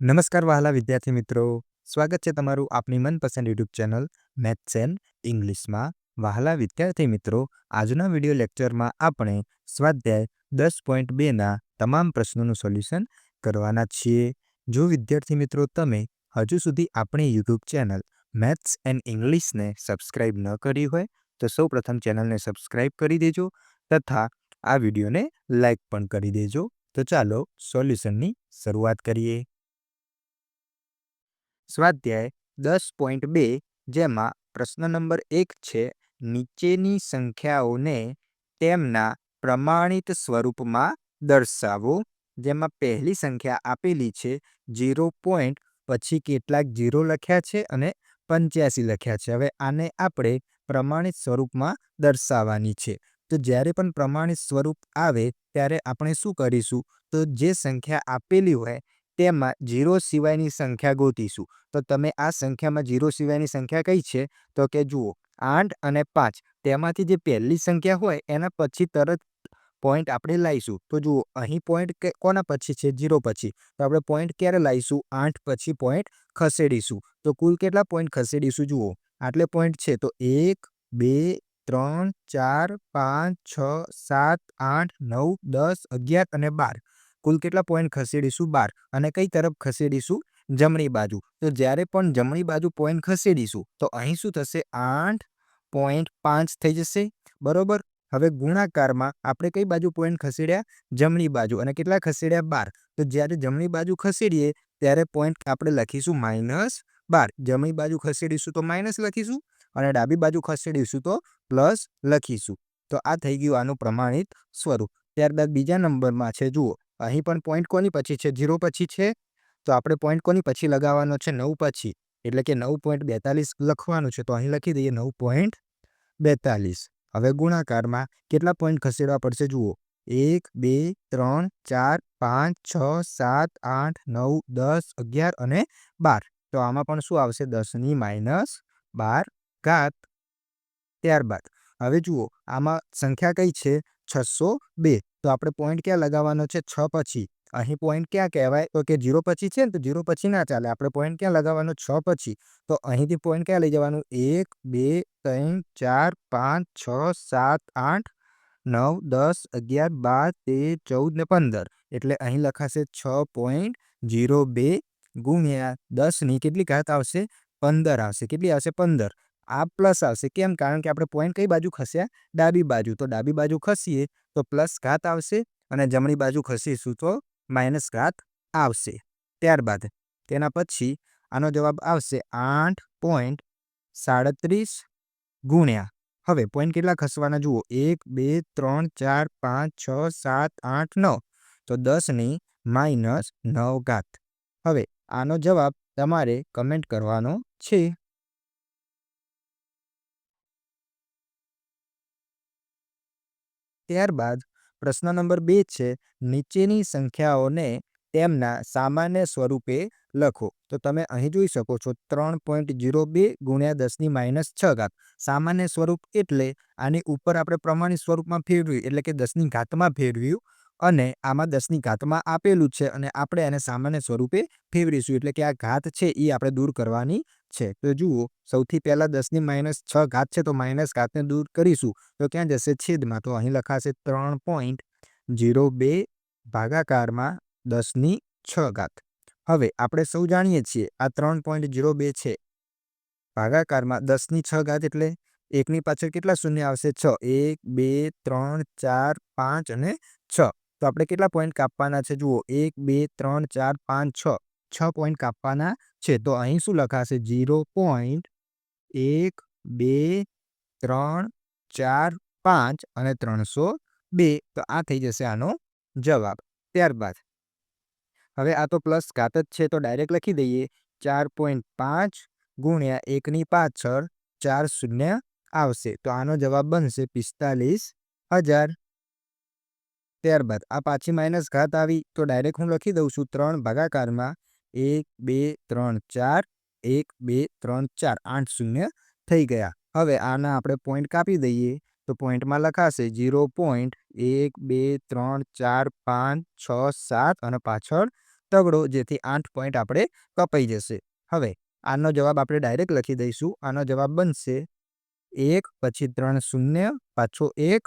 નમસ્કાર વહાલા વિદ્યાર્થી મિત્રો, સ્વાગત છે તમારું આપની મનપસંદ યુટ્યુબ ચેનલ મેથ્સ એન્ડ ઇંગ્લિશમાં. વહાલા વિદ્યાર્થી મિત્રો, આજના વિડીયો લેક્ચરમાં આપણે સ્વાધ્યાય 10.2ના તમામ પ્રશ્નોનું સોલ્યુશન કરવાના છીએ. જો વિદ્યાર્થી મિત્રો તમે હજુ સુધી આપણી યુટ્યુબ ચેનલ મેથ્સ એન્ડ ઇંગ્લિશને સબસ્ક્રાઇબ ન કરી હોય તો સૌપ્રથમ ચેનલને સબસ્ક્રાઇબ કરી દેજો તથા આ વિડીયોને લાઈક પણ કરી દેજો. તો ચાલો સોલ્યુશનની શરૂઆત કરીએ. સ્વાધ્યાય 10.2 જેમાં પ્રશ્ન નંબર 1 છે, નીચેની સંખ્યાઓને તેમના પ્રમાણિત સ્વરૂપમાં દર્શાવો. જેમાં પહેલી સંખ્યા આપેલી છે 0 પોઈન્ટ, પછી કેટલાક 0 લખ્યા છે અને 85 લખ્યા છે. હવે આને આપણે પ્રમાણિત સ્વરૂપમાં દર્શાવવાની છે. તો જ્યારે પણ પ્રમાણિત સ્વરૂપ આવે ત્યારે આપણે શું કરીશું, તો જે સંખ્યા આપેલી હોય તેમાં 0 સિવાયની સંખ્યા ગોતીશું. તો તમે આ સંખ્યામાં 0 સિવાયની સંખ્યા કઈ છે, તો કે જુઓ 8 અને 5. તેમાંથી જે પહેલી સંખ્યા હોય એના પછી તરત પોઈન્ટ આપણે લાવીશું. તો જુઓ અહીં પોઈન્ટ કોના પછી છે, 0 પછી. તો આપણે પોઈન્ટ ક્યારે લાવીશું, 8 પછી પોઈન્ટ ખસેડીશું. તો કુલ કેટલા પોઈન્ટ ખસેડીશું, જુઓ આટલે પોઈન્ટ છે. તો 1 2 3 4 5 6 7 8 9 10 11 અને 12. કુલ કેટલા પોઈન્ટ ખસેડીશું, 12. અને કઈ તરફ ખસેડીશું, જમણી બાજુ. તો જ્યારે પણ જમણી બાજુ પોઈન્ટ ખસેડીશું તો અહીં શું થશે, 8.5 થઈ જશે, બરોબર. હવે ગુણાકારમાં આપણે કઈ બાજુ પોઈન્ટ ખસેડ્યા, જમણી બાજુ, અને કેટલા ખસેડ્યા, 12. તો જ્યારે જમણી બાજુ ખસેડીએ ત્યારે પોઈન્ટ આપણે લખીશું -12. જમણી બાજુ ખસેડીશું તો માઇનસ લખીશું અને ડાબી બાજુ ખસેડીશું તો પ્લસ લખીશું. તો આ થઈ ગયું આનું પ્રમાણિત સ્વરૂપ. ત્યારબાદ બીજા નંબરમાં છે, જુઓ અહીં પણ પોઈન્ટ કોની પછી છે, 0 પછી છે. તો આપણે પોઈન્ટ કોની પછી લગાવવાનો છે, 9 પછી, એટલે કે 9.42 લખવાનું છે. તો અહીં લખી દઈએ 9.42. હવે ગુણાકારમાં કેટલા પોઈન્ટ ખસેડવા પડશે, જુઓ 1 2 3 4 5 6 7 8 9 10 11 અને 12. તો આમાં પણ શું આવશે, 10 - 12. ત્યારબાદ હવે જુઓ આમાં સંખ્યા કઈ છે, 602. તો આપણે પોઈન્ટ ક્યાં લગાવવાનો છે, 6 પછી. અહીં પોઈન્ટ ક્યાં કહેવાય, તો કે 0 પછી છે ને, તો 0 પછી ના ચાલે. આપણે પોઈન્ટ ક્યાં લગાવવાનો, 6 પછી. તો અહીંથી પોઈન્ટ ક્યાં લઈ જવાનું, 1 2 3 4 5 6 7 8 9 10 11 12 13 14 ને 15. એટલે અહીં લખાશે 6.02 ગુણ્યા 10 કેટલી ઘાત આવશે, 15 આવશે. કેટલી આવશે, 15. આ પ્લસ આવશે, કેમ, કારણ કે આપણે પોઈન્ટ કઈ બાજુ ખસ્યા, ડાબી બાજુ. તો ડાબી બાજુ ખસીએ તો પ્લસ ઘાત આવશે અને જમણી બાજુ ખસીશું તો માઇનસ ઘાત આવશે. ત્યારબાદ તેના પછી આનો જવાબ આવશે 8.37 ગુણ્યા, હવે પોઈન્ટ કેટલા ખસવાના, જુઓ 1 2 3 4 5 6 7 8 9. તો 10 - 9 ઘાત. હવે આનો જવાબ તમારે કમેન્ટ કરવાનો છે. ત્યારબાદ પ્રશ્ન નંબર 2 છે, નીચેની સંખ્યાઓને તેમના સામાન્ય સ્વરૂપે લખો. તો તમે અહીં જોઈ શકો છો 3.02 ગુણ્યા 10 - 6. સામાન્ય સ્વરૂપ એટલે આની ઉપર આપણે પ્રમાણિત સ્વરૂપમાં ફેરવ્યું, એટલે કે 10ની ઘાતમાં ફેરવ્યું, અને આમાં 10ની ઘાતમાં આપેલું છે અને આપણે એને સામાન્ય સ્વરૂપે ફેરવીશું. એટલે કે આ ઘાત છે એ આપણે દૂર કરવાની છે. તો જુઓ સૌથી પહેલા 10 - 6 ઘાત છે, તો માઇનસ ઘાતને દૂર કરીશું તો ક્યાં જશે, છેદમાં. તો અહીં લખાશે 3.02 ભાગાકારમાં 10 - 6. હવે આપણે સૌ જાણીએ છીએ આ 3.02 છે, ભાગાકારમાં 10 - 6 એટલે એકની પાછળ કેટલા શૂન્ય આવશે, 6. 1 2 3 4 5 અને 6. તો આપણે કેટલા પોઈન્ટ કાપવાના છે, જુઓ 1 2 3 4 5 6. 6 પોઈન્ટ કાપવાના છે. તો અહીં શું લખાશે, 0.1 2 3 4 5 અને 302. તો આ થઈ જશે આનો જવાબ. ત્યારબાદ હવે આ તો પ્લસ ઘાત જ છે, તો ડાયરેક્ટ લખી દઈએ 4.5 ગુણ્યા 1ની પાછળ 4 શૂન્ય આવશે. તો આનો જવાબ બનશે 45,000. ત્યારબાદ આ પાછી માઇનસ ઘાત આવી, તો ડાયરેક્ટ હું લખી દઉં છું 3 ભાગાકારમાં 1 2 3 4 1 2 3 4 8 શૂન્ય થઈ ગયા. હવે આના આપણે પોઈન્ટ કાપી દઈએ તો પોઈન્ટમાં લખાશે 0.1 2 3 4 5 6 7 અને પાછળ તગડો, જેથી 8 પોઈન્ટ આપણે કપાઈ જશે. હવે આનો જવાબ આપણે ડાયરેક્ટ લખી દઈશું. આનો જવાબ બનશે 1 પછી 3 શૂન્ય પાછો 1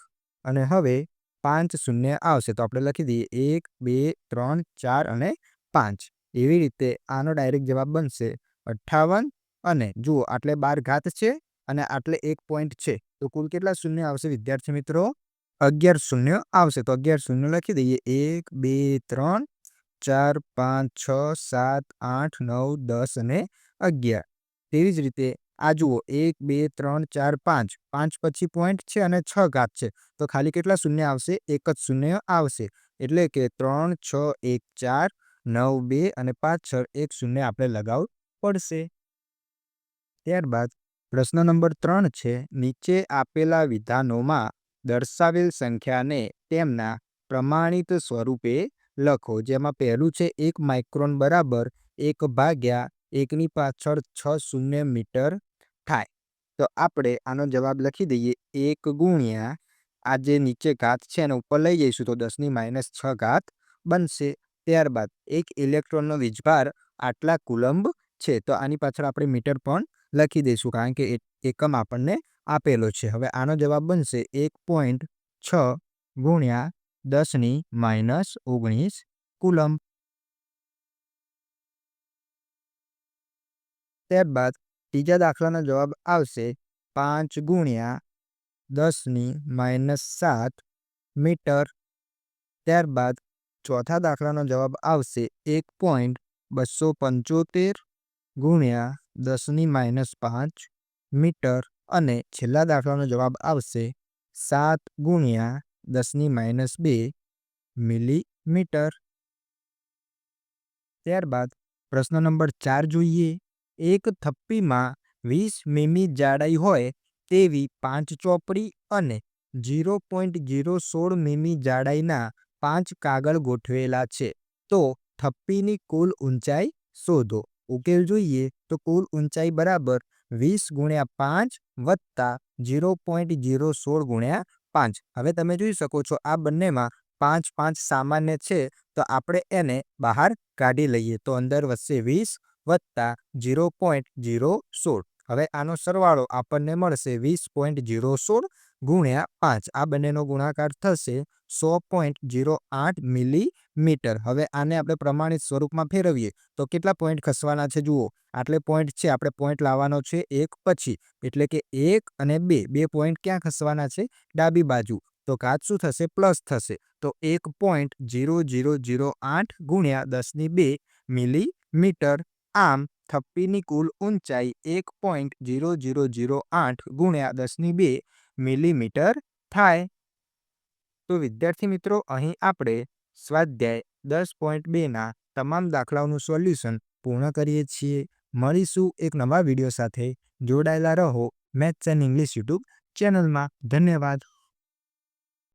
અને હવે 5 શૂન્ય આવશે તો આપણે લખી દઈએ 1 2 3 4 અને 5. એવી રીતે આનો ડાયરેક્ટ જવાબ બનશે 58 અને જુઓ આટલે 12 ઘાત છે અને આટલે 1 પોઈન્ટ છે તો કુલ કેટલા શૂન્ય આવશે વિદ્યાર્થી મિત્રો? 11 શૂન્ય આવશે. તો 11 શૂન્ય લખી દઈએ 1 2 3 4 5 6 7 8 9 10 અને 11. તેવી જ રીતે આ જુઓ 1 2 3 4 5 5 પછી પોઈન્ટ છે અને 6 ઘાત છે તો ખાલી કેટલા શૂન્ય આવશે? 1 જ શૂન્ય આવશે. એટલે કે 3 6 1 4 9 2 અને પાછળ 1 શૂન્ય આપણે લગાવવું પડશે. ત્યારબાદ પ્રશ્ન નંબર 3 છે, નીચે આપેલા વિધાનોમાં દર્શાવેલ સંખ્યાને તેમના પ્રમાણિત સ્વરૂપે લખો. જેમાં પહેલું છે 1 માઇક્રોન બરાબર 1 ભાગ્યા 1 ની પાછળ 6 શૂન્ય મીટર થાય. તો આપણે આનો જવાબ લખી દઈએ 1 ગુણ્યા આ જે નીચે ઘાત છે એને ઉપર લઈ જઈશું તો 10 ની -6 ઘાત બનશે. ત્યારબાદ એક ઇલેક્ટ્રોનનો વીજભાર આટલા કુલંબ છે તો આની પાછળ આપણે મીટર પણ લખી દઈશું કારણ કે એકમ આપણને આપેલો છે. હવે આનો જવાબ બનશે 1.6 ગુણ્યા 10 ની -19 કુલંબ. ત્યારબાદ ત્રીજા દાખલાનો જવાબ આવશે 5 ગુણ્યા 10 ની -7 મીટર. ત્યારબાદ ચોથા દાખલાનો જવાબ આવશે 1.275 ગુણ્યા 10 ની -5 મીટર અને છેલ્લા દાખલાનો જવાબ આવશે 7 ગુણ્યા 10 ની -2 મિલીમીટર. ત્યારબાદ પ્રશ્ન નંબર 4 જોઈએ. એક થપ્પીમાં 20 મીમી જાડાઈ હોય તેવી 5 ચોપડી અને 0.016 મીમી જાડાઈના 5 કાગળ ગોઠવેલા છે. તો થપ્પીની કુલ ઊંચાઈ શોધો. ઉકેલ જોઈએ તો કુલ ઊંચાઈ બરાબર 20 ગુણ્યા 5 વત્તા 0.016 ગુણ્યા 5. હવે તમે જોઈ શકો છો આ બંનેમાં 5 5 સામાન્ય છે તો આપણે એને બહાર કાઢી લઈએ તો અંદર વધશે 20 વત્તા 0.016. હવે આનો સરવાળો આપણને મળશે 20.016 ગુણ્યા 5. આ બંનેનો ગુણાકાર થશે 100.08 મિલીમીટર. હવે આને આપણે પ્રમાણિત સ્વરૂપમાં ફેરવીએ તો કેટલા પોઈન્ટ ખસવાના છે જુઓ. આટલે પોઈન્ટ છે આપણે પોઈન્ટ લાવવાનો છે એક પછી એટલે કે 1 અને 2 પોઈન્ટ ક્યાં ખસવાના છે? ડાબી બાજુ. તો ઘાત શું થશે? પ્લસ થશે. તો 1.0008 ગુણ્યા 10 ની 2 મિલીમીટર. આમ થપ્પીની કુલ ઊંચાઈ 1.0008 ગુણ્યા 10 ની 2 મિલીમીટર થાય. તો વિદ્યાર્થી મિત્રો અહીં આપણે સ્વાધ્યાય 10.2ના તમામ દાખલાઓનું સોલ્યુશન પૂર્ણ કરીએ છીએ. મળીશું એક નવા વિડીયો સાથે. જોડાયેલા રહો મેથ્સ એન્ડ ઇંગ્લિશ યુટ્યુબ ચેનલમાં. ધન્યવાદ.